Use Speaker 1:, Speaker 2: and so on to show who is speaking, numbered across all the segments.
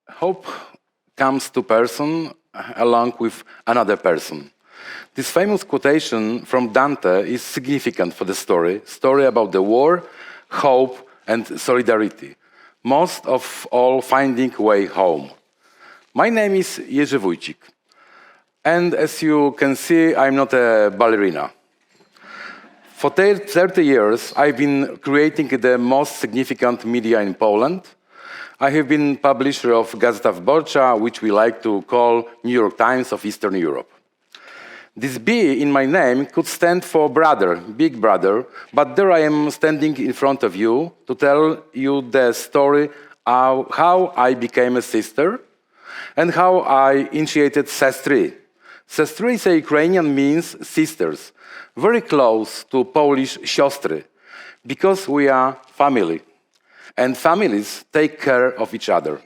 Speaker 1: Hope comes to person along with another person. This famous quotation from Dante is significant for the story about the war, hope, and solidarity, most of all finding way home. My name is Jerzy Wójcik, and as you can see, I'm not a ballerina. For 30 years, I've been creating the most significant media in Poland. I have been publisher of Gazeta Wyborcza, which we like to call New York Times of Eastern Europe. This B in my name could stand for brother, big brother, but there I am standing in front of you to tell you the story of how I became a sister and how I initiated Sestry. Sestry is a Ukrainian means sisters, very close to Polish siostry, because we are family, and families take care of each other.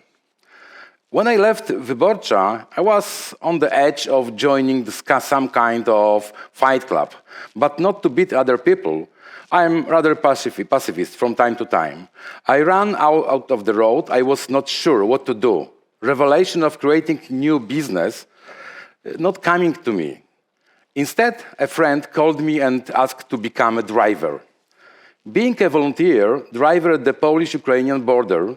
Speaker 1: When I left Wyborcza, I was on the edge of joining some kind of fight club, but not to beat other people. I'm rather pacifist from time to time. I ran out of the road. I was not sure what to do. Revelation of creating new business not coming to me. Instead, a friend called me and asked to become a driver. Being a volunteer driver at the Polish-Ukrainian border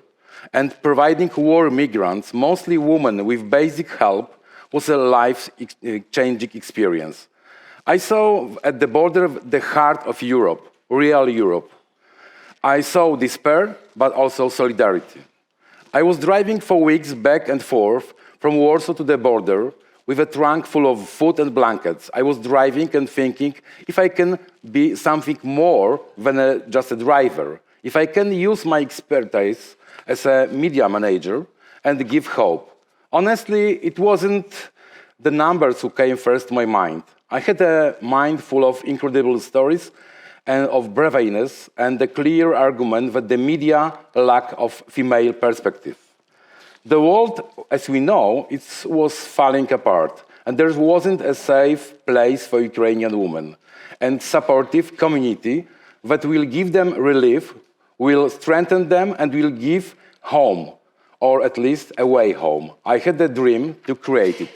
Speaker 1: and providing war migrants, mostly women, with basic help was a life-changing experience. I saw at the border the heart of Europe, real Europe. I saw despair, but also solidarity. I was driving for weeks back and forth from Warsaw to the border with a trunk full of food and blankets. I was driving and thinking if I can be something more than just a driver, if I can use my expertise as a media manager and give hope. Honestly, it wasn't the numbers who came first to my mind. I had a mind full of incredible stories and of braveness and the clear argument that the media lack of female perspective. The world, as we know, was falling apart, and there wasn't a safe place for Ukrainian women and supportive community that will give them relief, will strengthen them, and will give home, or at least a way home. I had a dream to create it.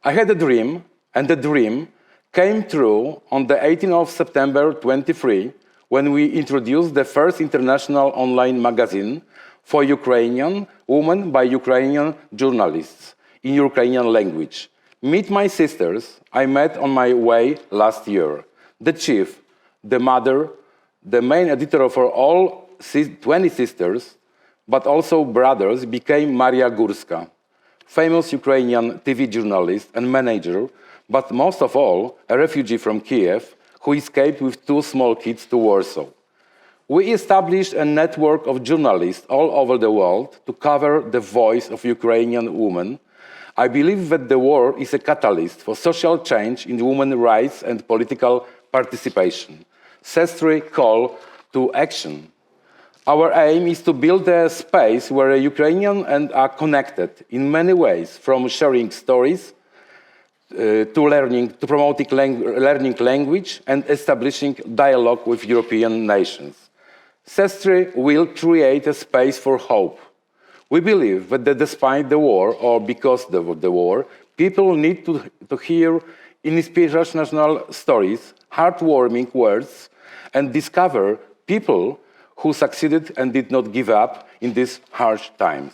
Speaker 1: I had a dream, and the dream came true on the 18th of September 23, when we introduced the first international online magazine for Ukrainian women by Ukrainian journalists in Ukrainian language. Meet My Sisters, I met on my way last year. The chief, the mother, the main editor for all 20 sisters, but also brothers, became Maria Górska, famous Ukrainian TV journalist and manager, but most of all, a refugee from Kiev who escaped with 2 small kids to Warsaw. We established a network of journalists all over the world to cover the voice of Ukrainian women. I believe that the war is a catalyst for social change in women's rights and political participation. Sestry call to action. Our aim is to build a space where Ukrainians are connected in many ways, from sharing stories to promoting learning language and establishing dialogue with European nations. Sestry will create a space for hope. We believe that despite the war, or because of the war, people need to hear inspirational stories, heartwarming words, and discover people who succeeded and did not give up in these harsh times.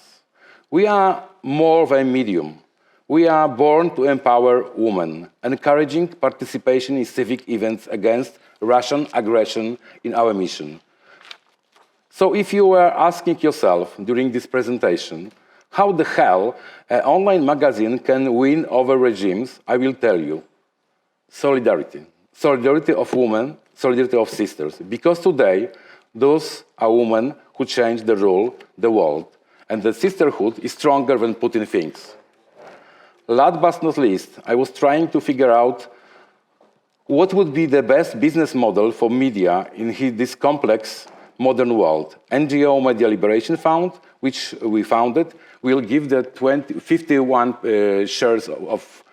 Speaker 1: We are more than a medium. We are born to empower women, encouraging participation in civic events against Russian aggression in our mission. So if you were asking yourself during this presentation, how the hell an online magazine can win over regimes, I will tell you. Solidarity. Solidarity of women, solidarity of sisters. Because today, those are women who change the world, and the sisterhood is stronger than Putin thinks. Last but not least, I was trying to figure out what would be the best business model for media in this complex modern world. NGO Media Liberation Fund, which we founded, will give the 51 shares of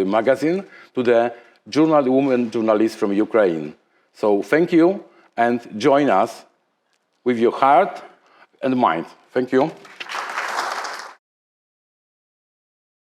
Speaker 1: magazine to the women journalists from Ukraine. So thank you, and join us with your heart and mind. Thank you.